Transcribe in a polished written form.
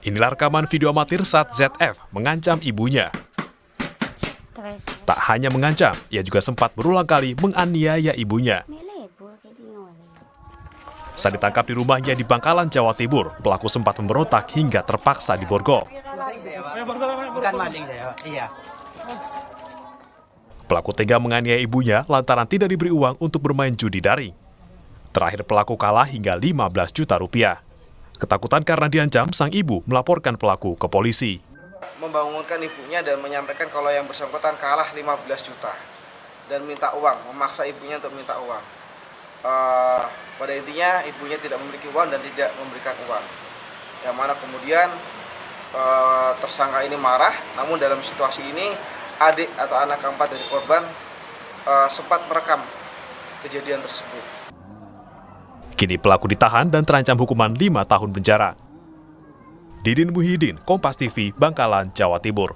Inilah rekaman video amatir saat ZF mengancam ibunya. Tak hanya mengancam, ia juga sempat berulang kali menganiaya ibunya. Saat ditangkap di rumahnya di Bangkalan, Jawa Timur, pelaku sempat memberontak hingga terpaksa diborgol. Bukan maling saya, iya. Pelaku tega menganiaya ibunya lantaran tidak diberi uang untuk bermain judi daring. Terakhir pelaku kalah hingga 15 juta rupiah. Ketakutan karena diancam, sang ibu melaporkan pelaku ke polisi. Membangunkan ibunya dan menyampaikan kalau yang bersangkutan kalah 15 juta dan minta uang, memaksa ibunya untuk minta uang. Pada intinya ibunya tidak memiliki uang dan tidak memberikan uang. Yang mana kemudian tersangka ini marah, namun dalam situasi ini adik atau anak keempat dari korban sempat merekam kejadian tersebut. Kini pelaku ditahan dan terancam hukuman 5 tahun penjara. Didin Muhyiddin, Kompas TV, Bangkalan, Jawa Timur.